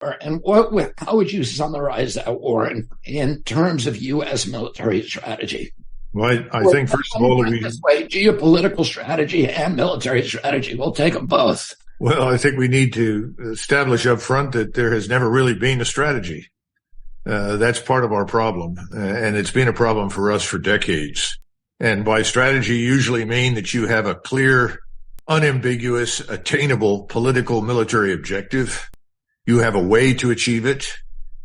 And how would you summarize that war in terms of U.S. military strategy? Well, I think, first of all, geopolitical strategy and military strategy. We'll take them both. Well, I think we need to establish up front that there has never really been a strategy. That's part of our problem, and it's been a problem for us for decades. And by strategy, you usually mean that you have a clear, unambiguous, attainable political military objective. You have a way to achieve it.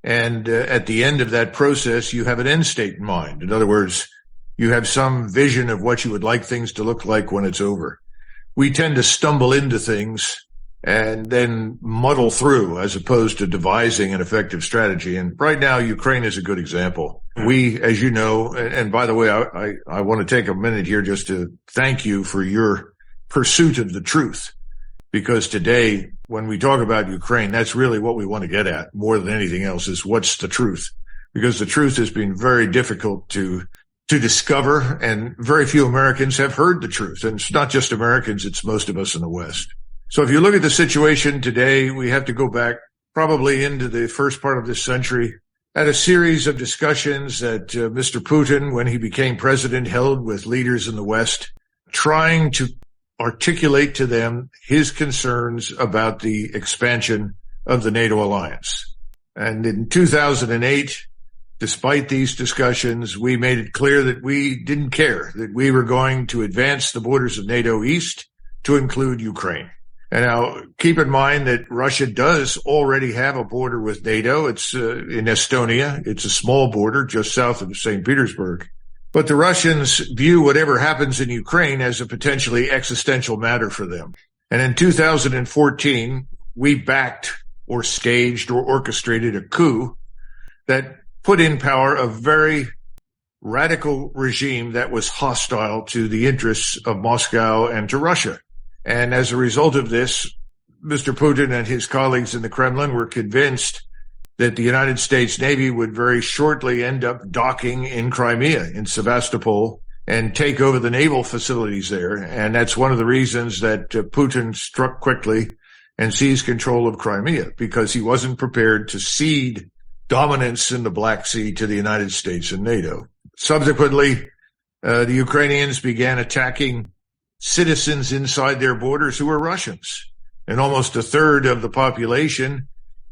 And at the end of that process, you have an end state in mind. In other words, you have some vision of what you would like things to look like when it's over. We tend to stumble into things and then muddle through as opposed to devising an effective strategy. And right now, Ukraine is a good example. We, as you know, and by the way, I want to take a minute here just to thank you for your pursuit of the truth. Because today, when we talk about Ukraine, that's really what we want to get at more than anything else is what's the truth? Because the truth has been very difficult to discover, and very few Americans have heard the truth. And it's not just Americans, it's most of us in the West. So if you look at the situation today, we have to go back probably into the first part of this century at a series of discussions that Mr. Putin, when he became president, held with leaders in the West, trying to articulate to them his concerns about the expansion of the NATO alliance. And in 2008, despite these discussions, we made it clear that we didn't care, that we were going to advance the borders of NATO east to include Ukraine. And now keep in mind that Russia does already have a border with NATO. It's in Estonia. It's a small border just south of St. Petersburg. But the Russians view whatever happens in Ukraine as a potentially existential matter for them. And in 2014, we backed or staged or orchestrated a coup that put in power a very radical regime that was hostile to the interests of Moscow and to Russia. And as a result of this, Mr. Putin and his colleagues in the Kremlin were convinced that the United States Navy would very shortly end up docking in Crimea, in Sevastopol, and take over the naval facilities there. And that's one of the reasons that Putin struck quickly and seized control of Crimea, because he wasn't prepared to cede dominance in the Black Sea to the United States and NATO. Subsequently, the Ukrainians began attacking citizens inside their borders who were Russians. And almost a third of the population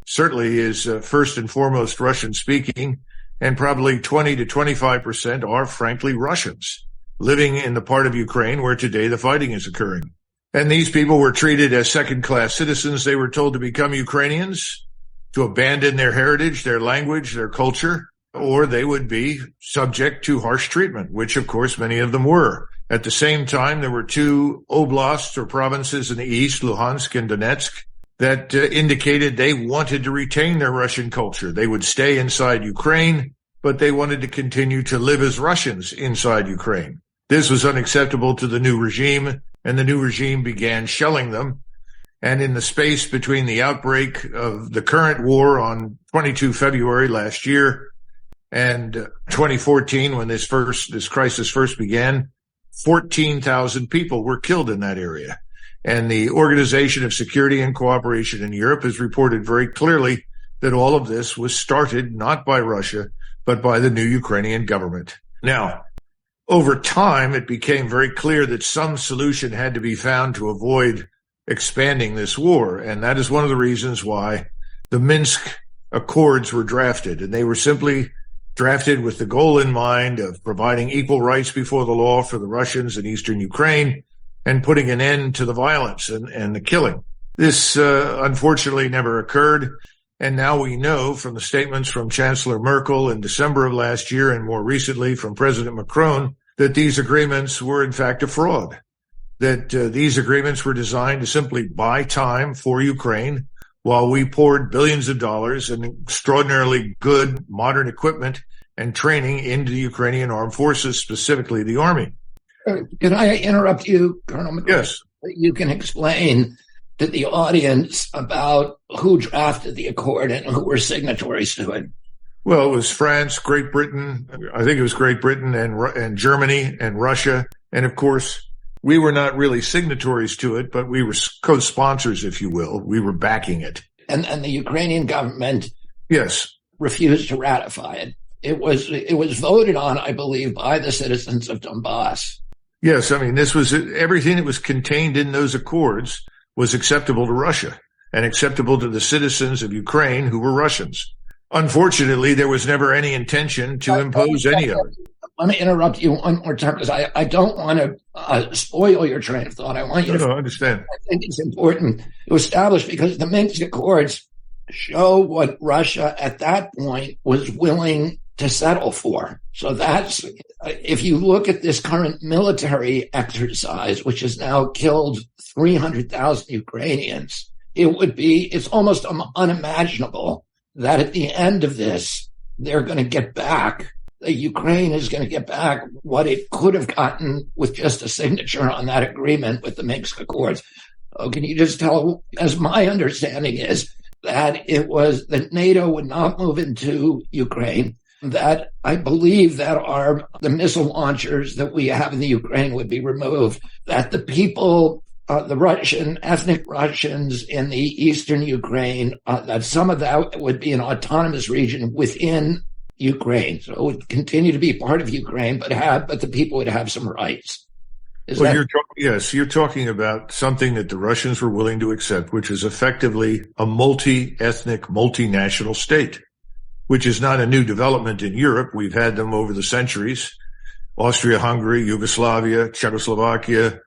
certainly is first and foremost Russian-speaking, and probably 20 to 25% are, frankly, Russians living in the part of Ukraine where today the fighting is occurring. And these people were treated as second-class citizens. They were told to become Ukrainians, to abandon their heritage, their language, their culture, or they would be subject to harsh treatment, which, of course, many of them were. At the same time, there were two oblasts or provinces in the east, Luhansk and Donetsk, that indicated they wanted to retain their Russian culture. They would stay inside Ukraine, but they wanted to continue to live as Russians inside Ukraine. This was unacceptable to the new regime, and the new regime began shelling them. And in the space between the outbreak of the current war on 22 February last year and 2014, when this crisis first began, 14,000 people were killed in that area. And the Organization of Security and Cooperation in Europe has reported very clearly that all of this was started not by Russia, but by the new Ukrainian government. Now, over time, it became very clear that some solution had to be found to avoid expanding this war. And that is one of the reasons why the Minsk Accords were drafted. And they were simply drafted with the goal in mind of providing equal rights before the law for the Russians in eastern Ukraine and putting an end to the violence and the killing. This, unfortunately, never occurred. And now we know from the statements from Chancellor Merkel in December of last year and more recently from President Macron that these agreements were, in fact, a fraud, that these agreements were designed to simply buy time for Ukraine while we poured billions of dollars and extraordinarily good modern equipment and training into the Ukrainian armed forces, specifically the army. Can I interrupt you, Colonel Macgregor? Yes. You can explain to the audience about who drafted the accord and who were signatories to it. Well, it was France, Great Britain. I think it was Great Britain and Germany and Russia. And of course, we were not really signatories to it, but we were co-sponsors, if you will. We were backing it. And the Ukrainian government Yes. refused to ratify it. It was voted on, I believe, by the citizens of Donbass. Yes, I mean, this was everything that was contained in those accords was acceptable to Russia and acceptable to the citizens of Ukraine who were Russians. Unfortunately, there was never any intention to impose any of it. Let me interrupt you one more time because I don't want to spoil your train of thought. I want you to understand. I think it's important to establish because the Minsk Accords show what Russia at that point was willing to settle for. So that's, if you look at this current military exercise, which has now killed 300,000 Ukrainians, it's almost unimaginable that at the end of this, they're going to get back, Ukraine is going to get back what it could have gotten with just a signature on that agreement with the Minsk Accords. Oh, can you just tell, as my understanding is, that it was that NATO would not move into Ukraine, that I believe that the missile launchers that we have in the Ukraine would be removed, that the people, the ethnic Russians in the eastern Ukraine, that some of that would be an autonomous region within Ukraine. So it would continue to be part of Ukraine, but the people would have some rights. You're talking about something that the Russians were willing to accept, which is effectively a multi-ethnic, multinational state, which is not a new development in Europe. We've had them over the centuries. Austria-Hungary, Yugoslavia, Czechoslovakia,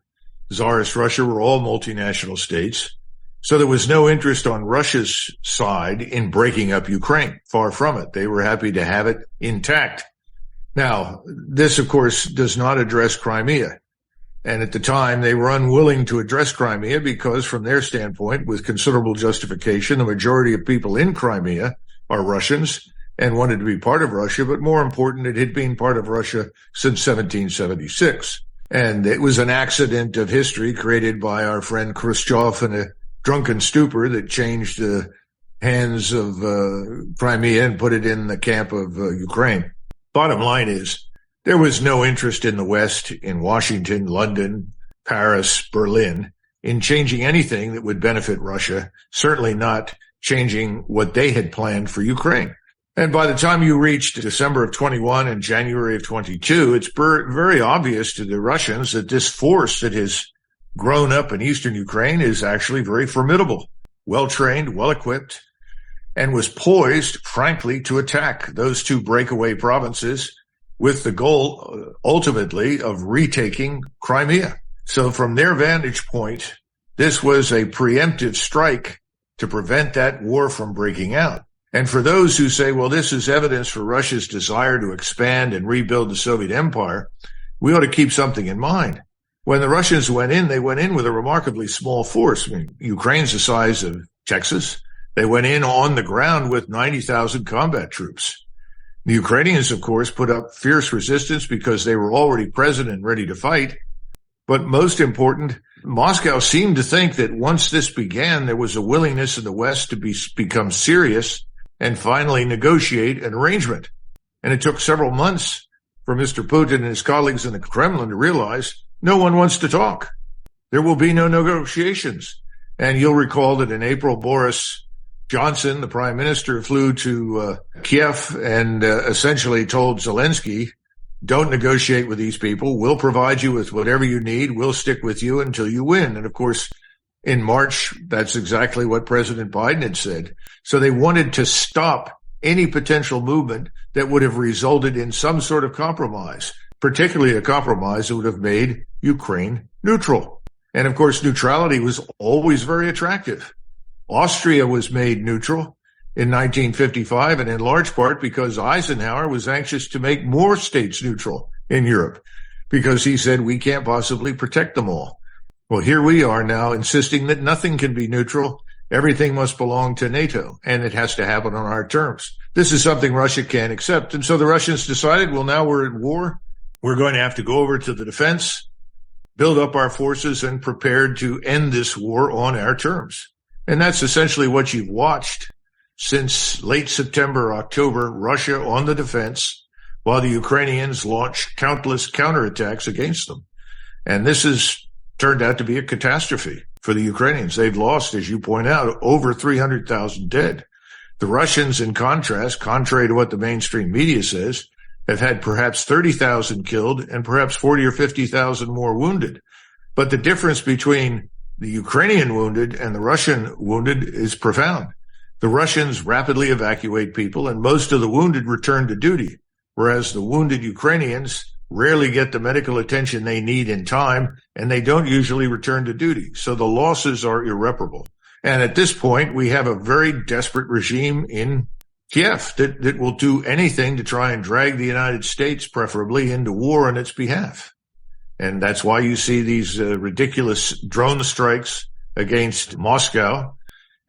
Tsarist Russia were all multinational states. So there was no interest on Russia's side in breaking up Ukraine. Far from it. They were happy to have it intact. Now, this, of course, does not address Crimea. And at the time, they were unwilling to address Crimea because, from their standpoint, with considerable justification, the majority of people in Crimea are Russians and wanted to be part of Russia. But more important, it had been part of Russia since 1776. And it was an accident of history created by our friend Khrushchev in a drunken stupor that changed the hands of Crimea and put it in the camp of Ukraine. Bottom line is, there was no interest in the West, in Washington, London, Paris, Berlin, in changing anything that would benefit Russia, certainly not changing what they had planned for Ukraine. And by the time you reached December of 21 and January of 22, it's very obvious to the Russians that this force that has grown up in eastern Ukraine is actually very formidable, well-trained, well-equipped, and was poised, frankly, to attack those two breakaway provinces with the goal, ultimately, of retaking Crimea. So from their vantage point, this was a preemptive strike to prevent that war from breaking out. And for those who say, well, this is evidence for Russia's desire to expand and rebuild the Soviet empire, we ought to keep something in mind. When the Russians went in, they went in with a remarkably small force. I mean, Ukraine's the size of Texas. They went in on the ground with 90,000 combat troops. The Ukrainians, of course, put up fierce resistance because they were already present and ready to fight. But most important, Moscow seemed to think that once this began, there was a willingness in the West to become serious and finally negotiate an arrangement. And it took several months for Mr. Putin and his colleagues in the Kremlin to realize no one wants to talk. There will be no negotiations. And you'll recall that in April, Boris Johnson, the prime minister, flew to Kiev and essentially told Zelensky, don't negotiate with these people. We'll provide you with whatever you need. We'll stick with you until you win. And of course, in March, that's exactly what President Biden had said. So they wanted to stop any potential movement that would have resulted in some sort of compromise, particularly a compromise that would have made Ukraine neutral. And of course, neutrality was always very attractive. Austria was made neutral in 1955, and in large part because Eisenhower was anxious to make more states neutral in Europe, because he said we can't possibly protect them all. Well, here we are now insisting that nothing can be neutral. Everything must belong to NATO, and it has to happen on our terms. This is something Russia can't accept. And so the Russians decided, well, now we're at war. We're going to have to go over to the defense, build up our forces, and prepare to end this war on our terms. And that's essentially what you've watched since late September, October, Russia on the defense, while the Ukrainians launched countless counterattacks against them. And this has turned out to be a catastrophe for the Ukrainians. They've lost, as you point out, over 300,000 dead. The Russians, in contrast, contrary to what the mainstream media says, have had perhaps 30,000 killed and perhaps 40 or 50,000 more wounded. But the difference between the Ukrainian wounded and the Russian wounded is profound. The Russians rapidly evacuate people, and most of the wounded return to duty, whereas the wounded Ukrainians rarely get the medical attention they need in time, and they don't usually return to duty. So the losses are irreparable. And at this point, we have a very desperate regime in Kiev that will do anything to try and drag the United States, preferably, into war on its behalf. And that's why you see these ridiculous drone strikes against Moscow,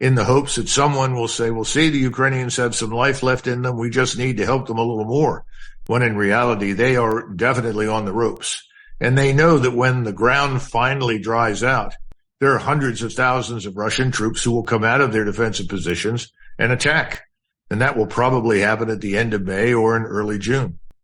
in the hopes that someone will say, well, see, the Ukrainians have some life left in them. We just need to help them a little more. When in reality, they are definitely on the ropes. And they know that when the ground finally dries out, there are hundreds of thousands of Russian troops who will come out of their defensive positions and attack. And that will probably happen at the end of May or in early June.